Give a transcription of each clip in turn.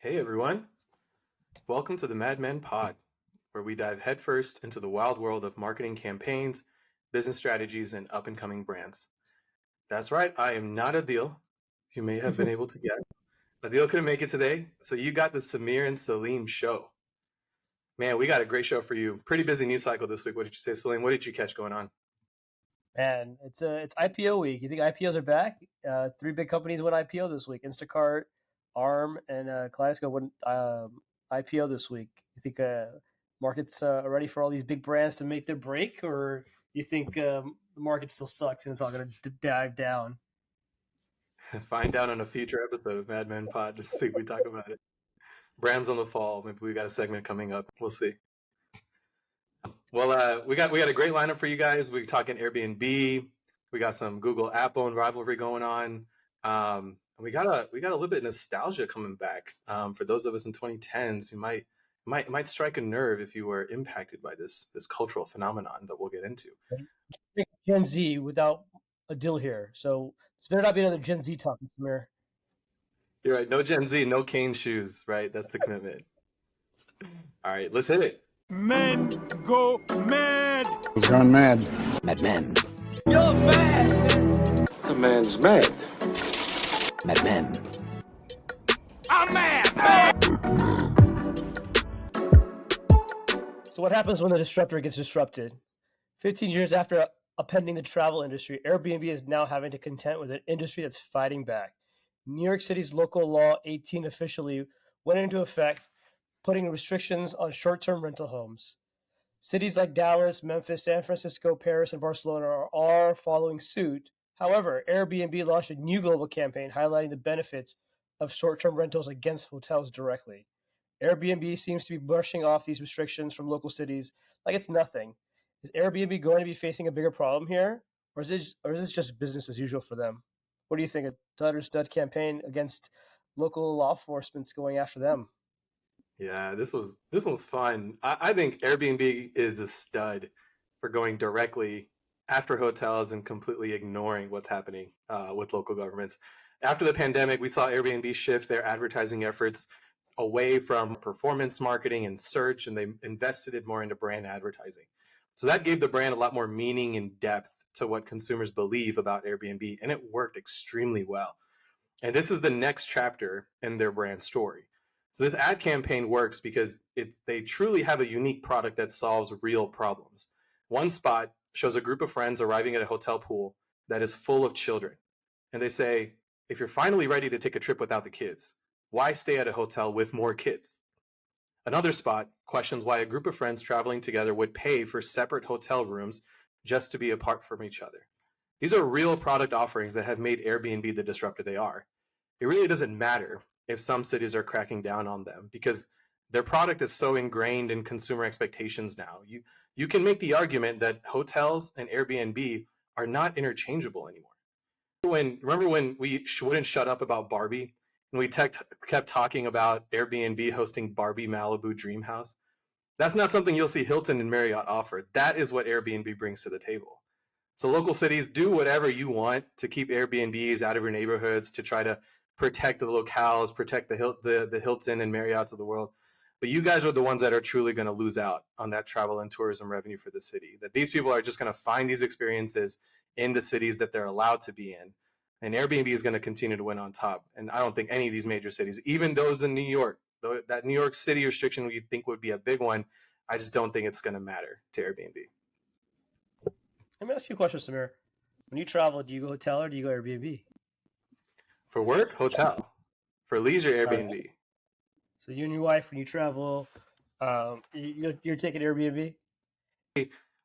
Hey everyone, welcome to the Mad Men Pod, where we dive headfirst into the wild world of marketing campaigns, business strategies, and up-and-coming brands. That's right, I am not Adil. You may have been able to get. Adil couldn't make it today, so you got the Samir and Salim show. Man, we got a great show for you. Pretty busy news cycle this week. What did you say, Salim? What did you catch going on? Man, it's IPO week. You think IPOs are back? Three big companies went IPO this week: Instacart, Arm, and Kaleidoscope went IPO this week. You think markets are ready for all these big brands to make their break, or you think the market still sucks and it's all going to dive down? Find out on a future episode of Mad Men Pod this week. We talk about it. Brands on the fall. Maybe we got a segment coming up. We'll see. Well, we got a great lineup for you guys. We're talking Airbnb. We got some Google Apple and rivalry going on. We got a little bit of nostalgia coming back. For those of us in 2010s who might strike a nerve if you were impacted by this cultural phenomenon that we'll get into. Gen Z without a deal here, so this better not be another Gen Z talking, Samir. You're right. No Gen Z, no cane shoes. Right, that's the commitment. All right, let's hit it. Men go mad. He's gone mad. Mad Men. You're mad. The man's mad. Mad Men. I'm mad. So what happens when the disruptor gets disrupted? 15 years after upending the travel industry, Airbnb is now having to contend with an industry that's fighting back. New York City's local law 18 officially went into effect, putting restrictions on short-term rental homes. Cities like Dallas, Memphis, San Francisco, Paris, and Barcelona are all following suit. However, Airbnb launched a new global campaign highlighting the benefits of short-term rentals against hotels directly. Airbnb seems to be brushing off these restrictions from local cities like it's nothing. Is Airbnb going to be facing a bigger problem here, or is this just business as usual for them? What do you think? A dud or stud campaign against local law enforcement's going after them? Yeah, this was fun. I think Airbnb is a stud for going directly after hotels and completely ignoring what's happening with local governments. After the pandemic, we saw Airbnb shift their advertising efforts away from performance marketing and search, and they invested it more into brand advertising. So that gave the brand a lot more meaning and depth to what consumers believe about Airbnb, and it worked extremely well. And this is the next chapter in their brand story. So this ad campaign works because they truly have a unique product that solves real problems. One spot shows a group of friends arriving at a hotel pool that is full of children. And they say, if you're finally ready to take a trip without the kids, why stay at a hotel with more kids? Another spot questions why a group of friends traveling together would pay for separate hotel rooms just to be apart from each other. These are real product offerings that have made Airbnb the disruptor they are. It really doesn't matter if some cities are cracking down on them because their product is so ingrained in consumer expectations now. You can make the argument that hotels and Airbnb are not interchangeable anymore. Remember when we wouldn't shut up about Barbie and we kept talking about Airbnb hosting Barbie Malibu Dream House? That's not something you'll see Hilton and Marriott offer. That is what Airbnb brings to the table. So local cities, do whatever you want to keep Airbnbs out of your neighborhoods, to try to protect the locales, protect the Hilton and Marriotts of the world. But you guys are the ones that are truly going to lose out on that travel and tourism revenue for the city. That these people are just going to find these experiences in the cities that they're allowed to be in. And Airbnb is going to continue to win on top. And I don't think any of these major cities, even those in New York, that New York City restriction we think would be a big one, I just don't think it's going to matter to Airbnb. Let me ask you a question, Samir. When you travel, do you go hotel or do you go Airbnb? For work, hotel. For leisure, Airbnb. So you and your wife, when you travel, you're taking Airbnb?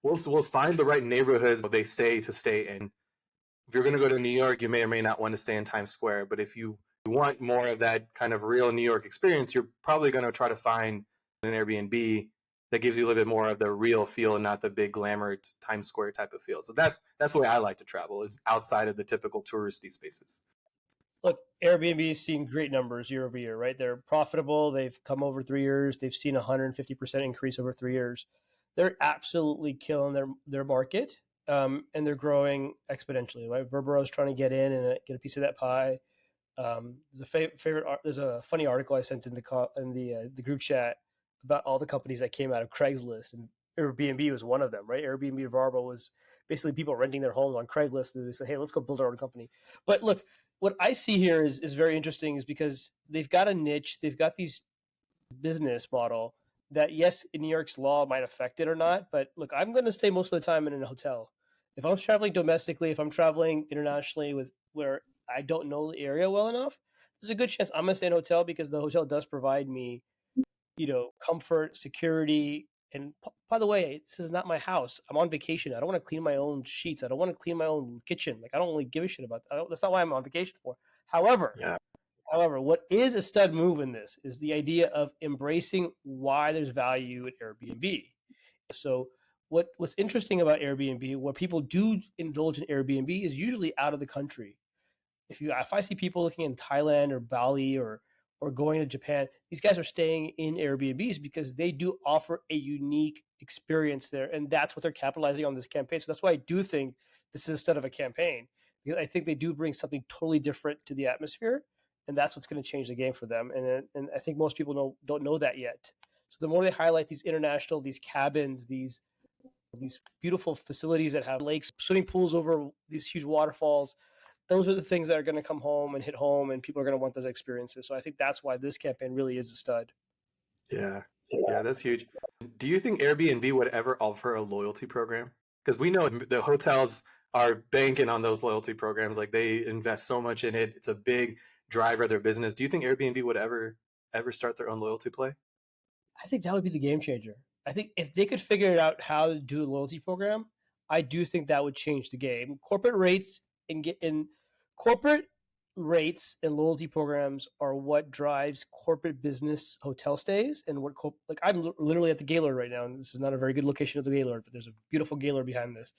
We'll find the right neighborhoods they say to stay in. If you're going to go to New York, you may or may not want to stay in Times Square. But if you want more of that kind of real New York experience, you're probably going to try to find an Airbnb that gives you a little bit more of the real feel and not the big glamour Times Square type of feel. So that's the way I like to travel, is outside of the typical touristy spaces. Look, Airbnb is seeing great numbers year over year, right? They're profitable. They've come over 3 years. They've seen 150% increase over 3 years. They're absolutely killing their market, and they're growing exponentially, right? Verbo is trying to get in and get a piece of that pie. There's a funny article I sent in the group chat about all the companies that came out of Craigslist, and Airbnb was one of them, right? Airbnb Varbo was basically people renting their homes on Craigslist, and they said, "Hey, let's go build our own company." But look, what I see here is very interesting, is because they've got a niche, they've got these business model that, yes, in New York's law might affect it or not, but look, I'm going to stay most of the time in a hotel. If I'm traveling domestically, if I'm traveling internationally with where I don't know the area well enough, there's a good chance I'm going to stay in a hotel, because the hotel does provide me, comfort, security. And by the way, this is not my house. I'm on vacation. I don't want to clean my own sheets. I don't want to clean my own kitchen. Like, I don't really give a shit about that. That's not why I'm on vacation for. However, Yeah. However, what is a stud move in this is the idea of embracing why there's value in Airbnb. So what's interesting about Airbnb, what people do indulge in Airbnb, is usually out of the country. If I see people looking in Thailand or Bali or going to Japan, these guys are staying in Airbnbs because they do offer a unique experience there, and that's what they're capitalizing on this campaign. So that's why I do think this is instead of a campaign, because I think they do bring something totally different to the atmosphere, and that's what's going to change the game for them. And I think most people don't know that yet. So the more they highlight these cabins, these beautiful facilities that have lakes, swimming pools over these huge waterfalls, those are the things that are going to come home and hit home, and people are going to want those experiences. So I think that's why this campaign really is a stud. Yeah. Yeah, that's huge. Do you think Airbnb would ever offer a loyalty program? Because we know the hotels are banking on those loyalty programs. Like, they invest so much in it. It's a big driver of their business. Do you think Airbnb would ever start their own loyalty play? I think that would be the game changer. I think if they could figure out how to do a loyalty program, I do think that would change the game. Corporate rates and loyalty programs are what drives corporate business hotel stays, and like, I'm literally at the Gaylord right now, and this is not a very good location of the Gaylord, but there's a beautiful Gaylord behind this.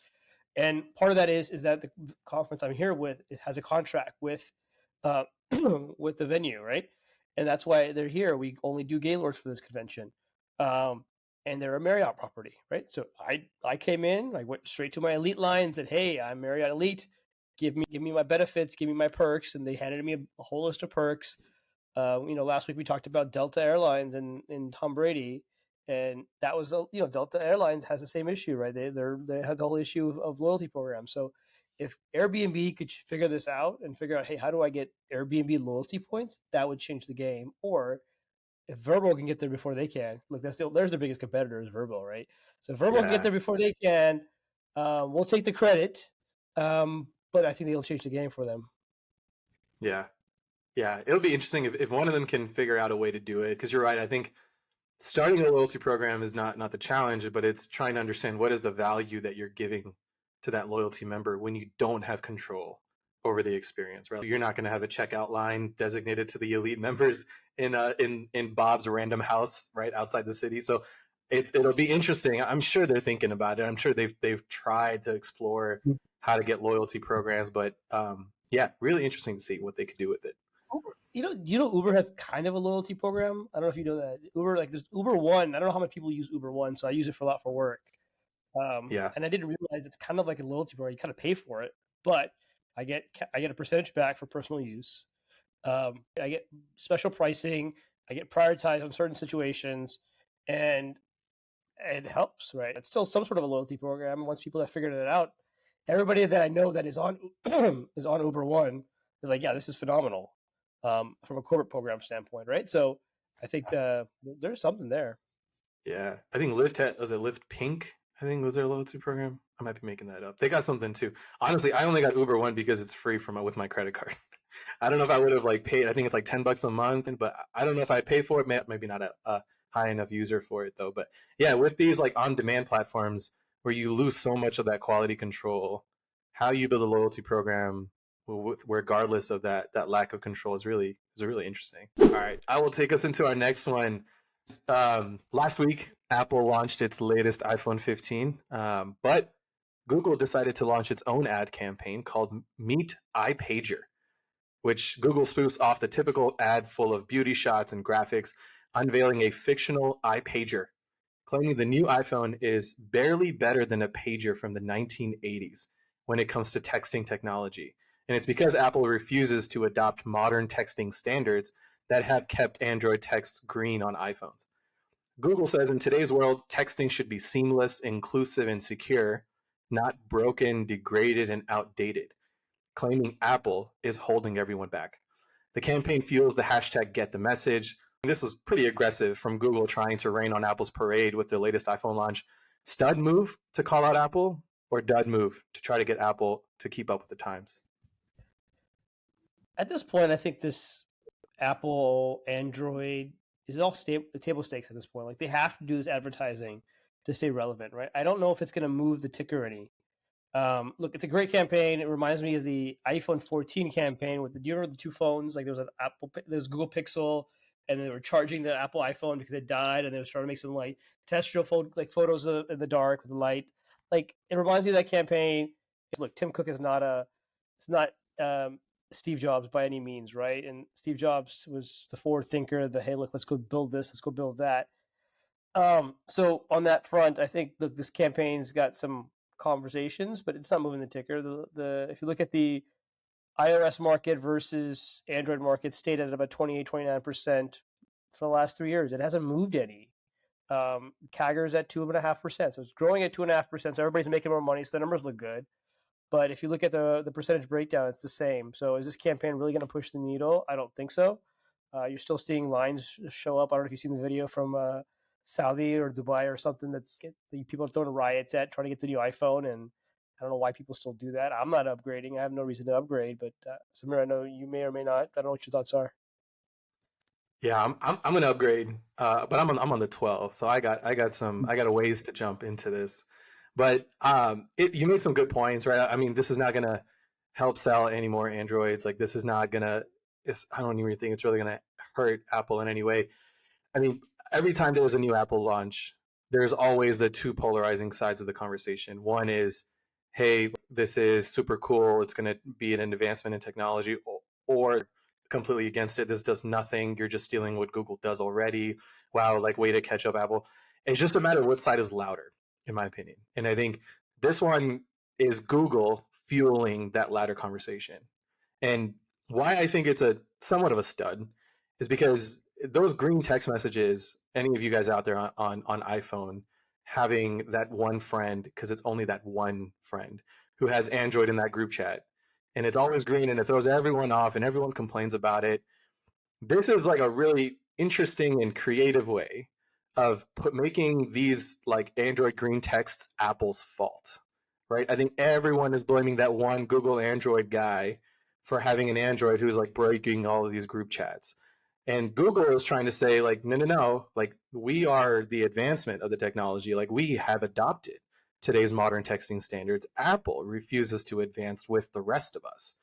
And part of that is that the conference I'm here with, it has a contract with with the venue, right? And that's why they're here. We only do Gaylords for this convention. And they're a Marriott property, right? So I came in, I went straight to my elite line and said, "Hey, I'm Marriott Elite. Give me my benefits, give me my perks." And they handed me a whole list of perks. Last week we talked about Delta Airlines and Tom Brady, and that was Delta Airlines has the same issue, right? They had the whole issue of loyalty programs. So if Airbnb could figure this out and figure out, hey, how do I get Airbnb loyalty points, that would change the game. Or if Vrbo can get there before they can, look, there's their biggest competitor is Vrbo, right? So if Vrbo can get there before they can, we'll take the credit, but I think they'll change the game for them. Yeah. Yeah, it'll be interesting if one of them can figure out a way to do it. Because you're right, I think starting a loyalty program is not the challenge, but it's trying to understand what is the value that you're giving to that loyalty member when you don't have control over the experience, right? You're not going to have a checkout line designated to the elite members in Bob's random house right outside the city. So it'll be interesting. I'm sure they're thinking about it. I'm sure they've tried to explore how to get loyalty programs, but yeah, really interesting to see what they could do with it. Uber has kind of a loyalty program. I don't know if you know that. Uber, like, there's Uber One. I don't know how many people use Uber One, so I use it a lot for work. And I didn't realize it's kind of like a loyalty program. You kind of pay for it, but I get a percentage back for personal use. I get special pricing. I get prioritized on certain situations, and it helps, right? It's still some sort of a loyalty program. Once people have figured it out, everybody that I know that is on is on Uber One is like, yeah, this is phenomenal from a corporate program standpoint, right? So I think there's something there. Yeah, I think Lyft Pink? I think was their loyalty program. I might be making that up. They got something too. Honestly, I only got Uber One because it's free with my credit card. I don't know if I would have paid. I think it's like $10 a month, but I don't know if I pay for it. Maybe not a high enough user for it though. But yeah, with these on-demand platforms where you lose so much of that quality control, how you build a loyalty program regardless of that lack of control is really interesting. All right, I will take us into our next one. Last week, Apple launched its latest iPhone 15, but Google decided to launch its own ad campaign called Meet iPager, which Google spoofs off the typical ad full of beauty shots and graphics, unveiling a fictional iPager, claiming the new iPhone is barely better than a pager from the 1980s when it comes to texting technology. And it's because Apple refuses to adopt modern texting standards that have kept Android text green on iPhones. Google says in today's world, texting should be seamless, inclusive, and secure, not broken, degraded, and outdated, claiming Apple is holding everyone back. The campaign fuels the hashtag Get the Message. This was pretty aggressive from Google trying to rain on Apple's parade with their latest iPhone launch. Stud move to call out Apple, or dud move to try to get Apple to keep up with the times? At this point, I think this Apple, Android is all table stakes at this point. Like they have to do this advertising to stay relevant, right? I don't know if it's going to move the ticker any. Look, it's a great campaign. It reminds me of the iPhone 14 campaign with do you remember the two phones? Like there was Google Pixel, and they were charging the Apple iPhone because it died, and they were trying to make some like terrestrial photos in the dark with the light. Like it reminds me of that campaign. Look, Tim Cook is it's not Steve Jobs by any means, right? And Steve Jobs was the forward thinker. Hey, look, let's go build this, let's go build that. So on that front, I think this campaign's got some conversations, but it's not moving the ticker. If you look at the iOS market versus Android market, stayed at about 28-29% for the last 3 years. It hasn't moved any. CAGR's at 2.5%, so it's growing at 2.5%. So everybody's making more money, so the numbers look good. But if you look at the percentage breakdown, it's the same. So is this campaign really going to push the needle? I don't think so. You're still seeing lines show up. I don't know if you've seen the video from Saudi or Dubai or something people are throwing riots at trying to get the new iPhone, and I don't know why people still do that. I'm not upgrading. I have no reason to upgrade, but Samir, I know you may or may not. I don't know what your thoughts are. Yeah, I'm gonna upgrade, but I'm on the 12, so I got a ways to jump into this. But you made some good points, right? I mean, this is not gonna help sell any more Androids. Like this is not gonna. I don't even think it's really gonna hurt Apple in any way. I mean, every time there's a new Apple launch, there's always the two polarizing sides of the conversation. One is, hey, this is super cool. It's going to be an advancement in technology, or completely against it. This does nothing. You're just stealing what Google does already. Wow, like way to catch up, Apple. It's just a matter of what side is louder, in my opinion. And I think this one is Google fueling that latter conversation. And why I think it's a somewhat of a stud is because those green text messages, any of you guys out there on iPhone having that one friend, because it's only that one friend who has Android in that group chat, and it's always green and it throws everyone off and everyone complains about it. This is like a really interesting and creative way of making these like Android green texts Apple's fault, right? I think everyone is blaming that one Google Android guy for having an Android who's like breaking all of these group chats. And Google is trying to say like, no, like we are the advancement of the technology. Like we have adopted today's modern texting standards. Apple refuses to advance with the rest of us.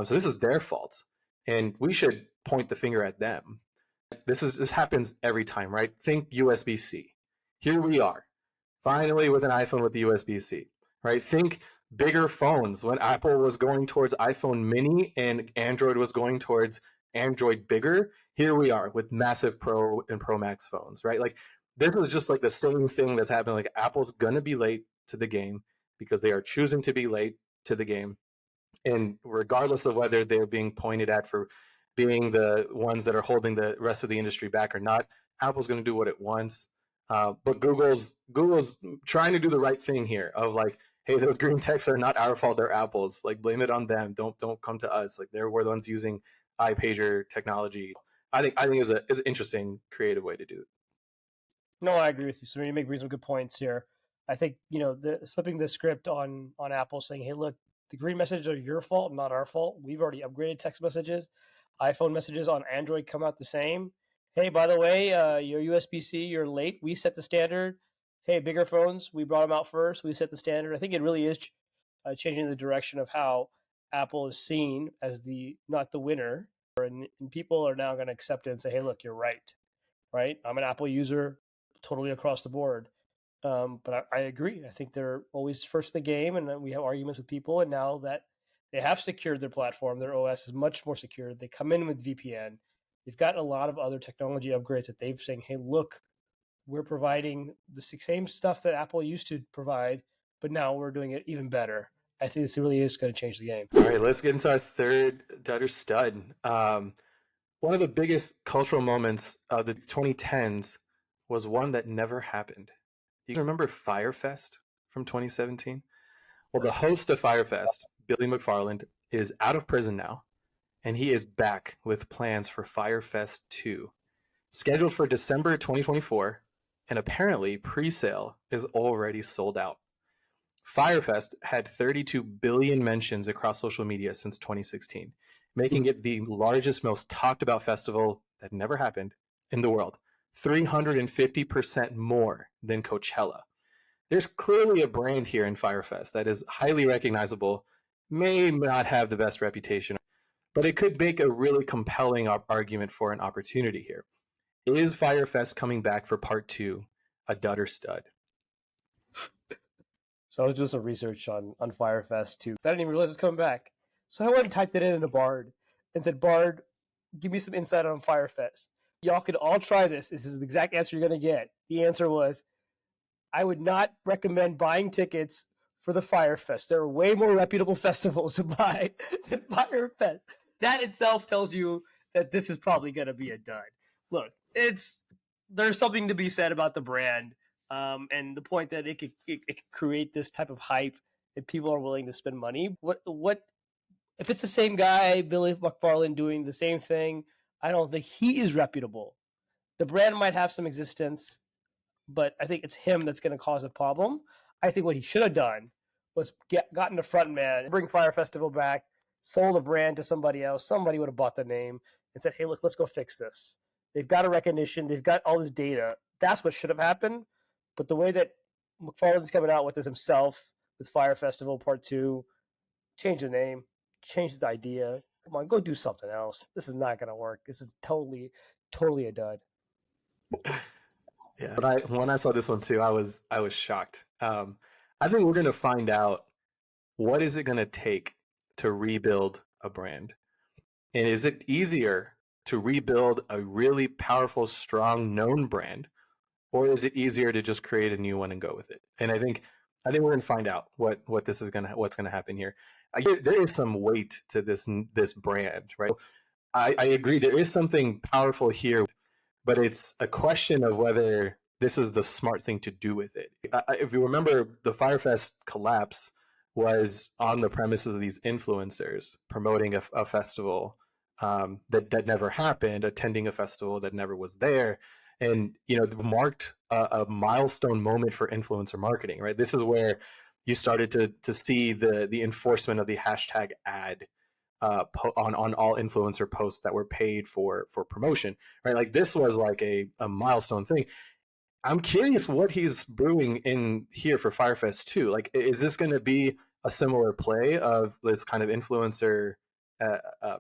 So this is their fault. And we should point the finger at them. This happens every time, right? Think USB-C. Here we are, finally with an iPhone with the USB-C, right? Think bigger phones when Apple was going towards iPhone mini and Android was going towards Android bigger. Here we are with massive Pro and Pro Max phones, right? Like this is just like the same thing that's happening. Like Apple's gonna be late to the game because they are choosing to be late to the game. And regardless of whether they're being pointed at for being the ones that are holding the rest of the industry back or not, Apple's going to do what it wants. But Google's trying to do the right thing here of like, hey, those green texts are not our fault; they're Apple's. Like, blame it on them. Don't come to us. Like, we're the ones using iPager technology. I think is an interesting, creative way to do it. No, I agree with you. So you make some good points here. I think flipping the script on Apple, saying, hey, look, the green messages are your fault, not our fault. We've already upgraded text messages. iPhone messages on Android come out the same. Hey, by the way, your USB-C, you're late. We set the standard. Hey, bigger phones, we brought them out first. We set the standard. I think it really is changing the direction of how Apple is seen as not the winner. And people are now going to accept it and say, hey, look, you're right. Right? I'm an Apple user totally across the board. But I agree. I think they're always first in the game, and we have arguments with people. And now that they have secured their platform, their OS is much more secure. They come in with VPN. They've got a lot of other technology upgrades that they've saying, hey, look, we're providing the same stuff that Apple used to provide, but now we're doing it even better. I think this really is going to change the game. All right, let's get into our third dud or stud. One of the biggest cultural moments of the 2010s was one that never happened. You remember Fyre Fest from 2017? Well, the host of Fyre Fest, Billy McFarland, is out of prison now, and he is back with plans for Fyre Fest 2, scheduled for December 2024, and apparently pre-sale is already sold out. Fyre Fest had 32 billion mentions across social media since 2016, making it the largest, most talked about festival that never happened in the world, 350% more than Coachella. There's clearly a brand here in Fyre Fest that is highly recognizable, may not have the best reputation, but it could make a really compelling argument for an opportunity here. Is Fyre Fest coming back for part 2, a dud or stud? So I was doing some research on Fyre Fest too. I didn't even realize it's coming back. So I went and typed it in the Bard and said, Bard, give me some insight on Fyre Fest. Y'all could all try this. This is the exact answer you're going to get. The answer was, I would not recommend buying tickets for the Fyre Fest. There are way more reputable festivals to buy than Fyre Fest. That itself tells you that this is probably going to be a dud. Look, there's something to be said about the brand. And the point that it could create this type of hype that people are willing to spend money. What if it's the same guy, Billy McFarland, doing the same thing? I don't think he is reputable. The brand might have some existence, but I think it's him that's going to cause a problem. I think what he should have done was gotten the front man, bring Fyre Festival back, sold the brand to somebody else. Somebody would have bought the name and said, hey, look, let's go fix this. They've got a recognition. They've got all this data. That's what should have happened. But the way that McFarland's coming out with this himself, with Fyre Festival Part 2, change the name, change the idea. Come on, go do something else. This is not going to work. This is totally a dud. Yeah, but when I saw this one too, I was shocked. I think we're going to find out what is it going to take to rebuild a brand, and is it easier to rebuild a really powerful, strong, known brand, or is it easier to just create a new one and go with it? And I think we're going to find out what's going to happen here. There is some weight to this brand, right? I agree. There is something powerful here, but it's a question of whether this is the smart thing to do with it. If you remember, the Fyre Fest collapse was on the premises of these influencers promoting a festival that never happened, attending a festival that never was there. And, marked a milestone moment for influencer marketing, right? This is where you started to see the enforcement of the hashtag ad on all influencer posts that were paid for promotion, right? Like this was like a milestone thing. I'm curious what he's brewing in here for Fyre Fest 2. Like, is this going to be a similar play of this kind of influencer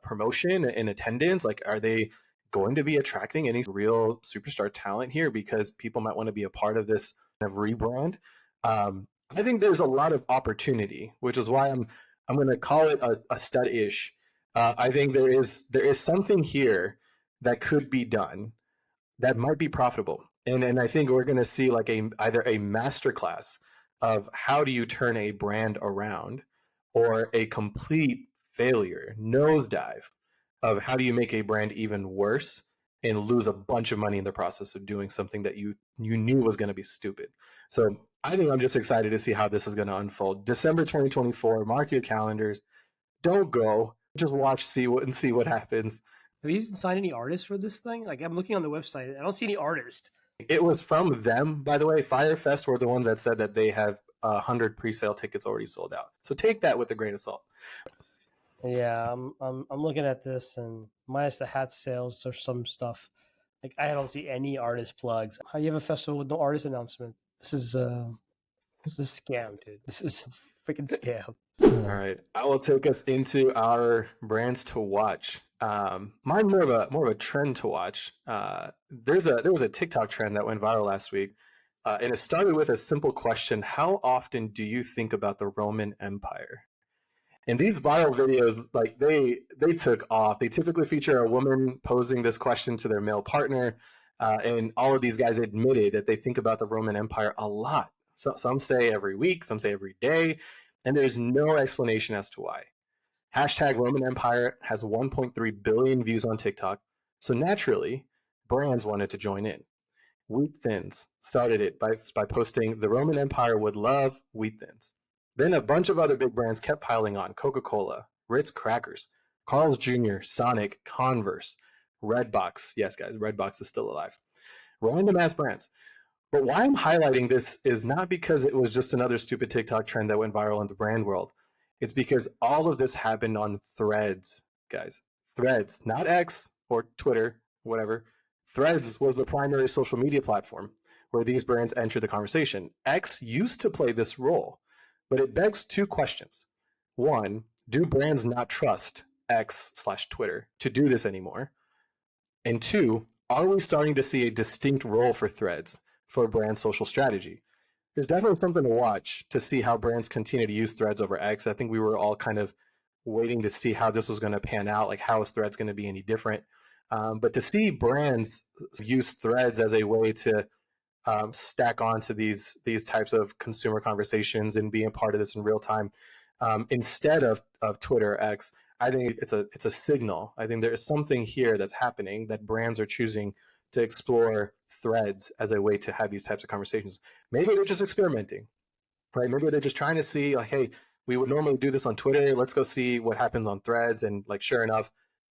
promotion and attendance? Like, are they going to be attracting any real superstar talent here because people might want to be a part of this kind of rebrand? I think there's a lot of opportunity, which is why I'm going to call it a stud-ish. I think there is something here that could be done that might be profitable, and I think we're going to see like either a masterclass of how do you turn a brand around, or a complete failure, nosedive of how do you make a brand even worse and lose a bunch of money in the process of doing something that you knew was going to be stupid. So I think I'm just excited to see how this is going to unfold. December 2024, mark your calendars. Don't go, just watch, see what happens. Have you signed any artists for this thing? Like, I'm looking on the website. I don't see any artist. It was from them, by the way. Fyre Fest were the ones that said that they have 100 pre-sale tickets already sold out. So take that with a grain of salt. Yeah, I'm looking at this, and minus the hat sales or some stuff, like I don't see any artist plugs. How do you have a festival with no artist announcement? This is a scam, dude. This is a freaking scam. All right, I will take us into our brands to watch. Mine more of a trend to watch. There was a TikTok trend that went viral last week, and it started with a simple question: how often do you think about the Roman Empire? And these viral videos, like they took off. They typically feature a woman posing this question to their male partner, and all of these guys admitted that they think about the Roman Empire a lot. So some say every week, some say every day. and there's no explanation as to why. Hashtag Roman Empire has 1.3 billion views on TikTok, so naturally, brands wanted to join in. Wheat Thins started it by posting, "The Roman Empire would love Wheat Thins." Then a bunch of other big brands kept piling on: Coca-Cola, Ritz Crackers, Carl's Jr., Sonic, Converse, Redbox. Yes, guys, Redbox is still alive. Random ass brands. But why I'm highlighting this is not because it was just another stupid TikTok trend that went viral in the brand world. It's because all of this happened on Threads, guys. Threads, not X or Twitter, whatever. Threads was the primary social media platform where these brands entered the conversation. X used to play this role, but it begs two questions. One, do brands not trust X/Twitter to do this anymore? And two, are we starting to see a distinct role for Threads for brand social strategy? There's definitely something to watch to see how brands continue to use Threads over X. I think we were all kind of waiting to see how this was going to pan out. Like, how is Threads going to be any different? But to see brands use Threads as a way to stack onto these types of consumer conversations and be a part of this in real time, instead of Twitter or X, I think it's a signal. I think there is something here that's happening, that brands are choosing to explore Threads as a way to have these types of conversations. Maybe they're just experimenting, right? Maybe they're just trying to see, like, hey, we would normally do this on Twitter. Let's go see what happens on Threads. And like, sure enough,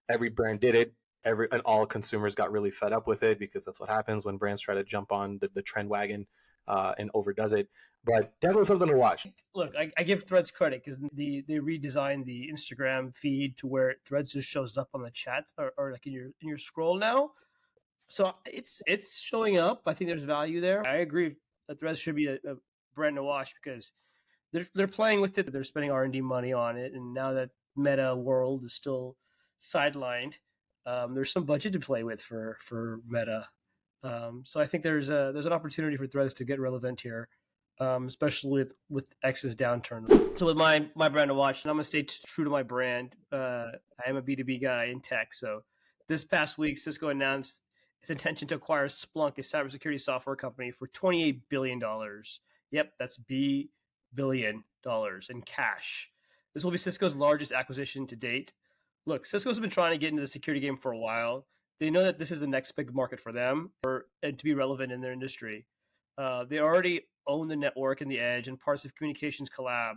every brand did it. And all consumers got really fed up with it, because that's what happens when brands try to jump on the trend wagon and overdoes it. But definitely something to watch. Look, I give Threads credit because they redesigned the Instagram feed to where Threads just shows up on the chats or like in your scroll now. So it's showing up. I think there's value there. I agree that Threads should be a brand to watch because they're playing with it. They're spending R&D money on it, and now that Meta world is still sidelined, there's some budget to play with for Meta. So I think there's an opportunity for Threads to get relevant here, especially with X's downturn. So with my brand to watch, and I'm gonna stay true to my brand. I am a B2B guy in tech. So this past week, Cisco announced its intention to acquire Splunk, a cybersecurity software company, for $28 billion. Yep, that's billion dollars in cash. This will be Cisco's largest acquisition to date. Look, Cisco's been trying to get into the security game for a while. They know that this is the next big market for them and to be relevant in their industry. They already own the network and the edge and parts of communications collab.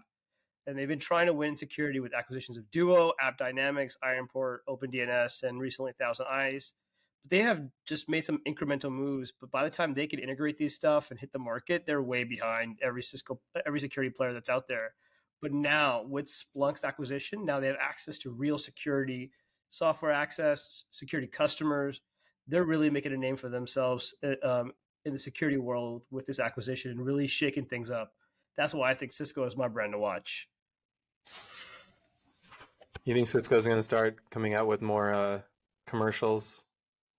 And they've been trying to win security with acquisitions of Duo, AppDynamics, IronPort, OpenDNS, and recently Thousand Eyes. But they have just made some incremental moves. But by the time they can integrate these stuff and hit the market, they're way behind every security player that's out there. But now with Splunk's acquisition, now they have access to real security, software access, security customers. They're really making a name for themselves in the security world with this acquisition and really shaking things up. That's why I think Cisco is my brand to watch. You think Cisco's going to start coming out with more commercials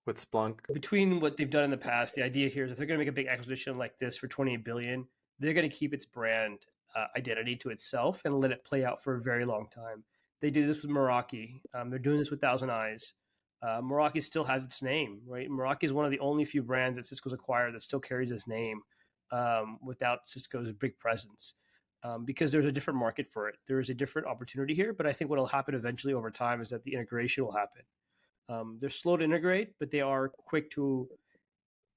with Splunk? Between what they've done in the past, the idea here is if they're going to make a big acquisition like this for $28 billion, they're going to keep its brand identity to itself and let it play out for a very long time. They did this with Meraki. They're doing this with Thousand Eyes. Meraki still has its name, right? Meraki is one of the only few brands that Cisco's acquired that still carries its name without Cisco's big presence, because there's a different market for it. There is a different opportunity here, but I think what will happen eventually over time is that the integration will happen. They're slow to integrate, but they are quick to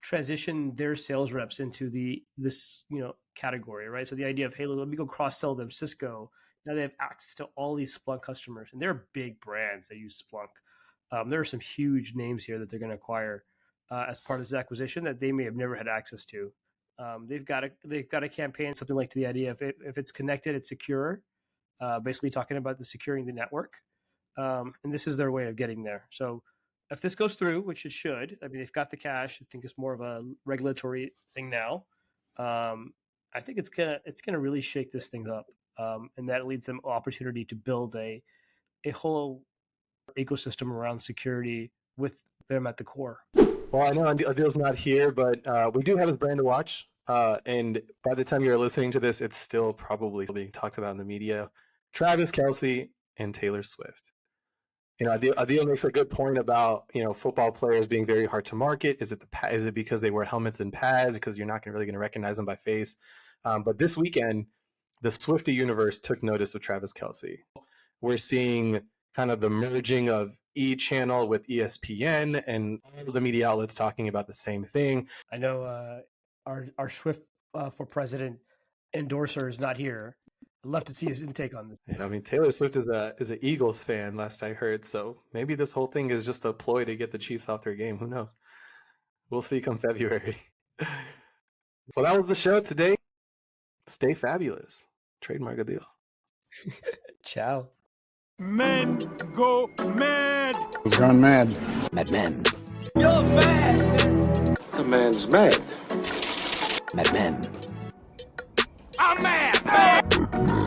transition their sales reps into this category, right? So the idea of, hey, let me go cross-sell them Cisco. Now they have access to all these Splunk customers, and they're big brands that use Splunk. There are some huge names here that they're going to acquire as part of this acquisition that they may have never had access to. They've got a campaign, something like to the idea of if it's connected, it's secure. Basically talking about the securing the network, and this is their way of getting there. So if this goes through, which it should, I mean, they've got the cash. I think it's more of a regulatory thing now. I think it's gonna really shake this thing up, and that leads them opportunity to build a whole ecosystem around security with them at the core. Well, I know Adil's not here, but we do have his brand to watch. And by the time you're listening to this, it's still probably being talked about in the media. Travis Kelce and Taylor Swift. Adil makes a good point about football players being very hard to market. Is it because they wear helmets and pads? Because you're not really going to recognize them by face. But this weekend, the Swiftie universe took notice of Travis Kelce. We're seeing kind of the merging of E! Channel with ESPN and all of the media outlets talking about the same thing. I know our Swift for President endorser is not here. I'd love to see his intake on this. I mean, Taylor Swift is an Eagles fan, last I heard, so maybe this whole thing is just a ploy to get the Chiefs off their game. Who knows? We'll see come February. Well, that was the show today. Stay fabulous. Trademark a deal. Ciao. Men go mad. He's gone mad. Mad Men. You're mad. The man's mad. Mad Men. I'm mad.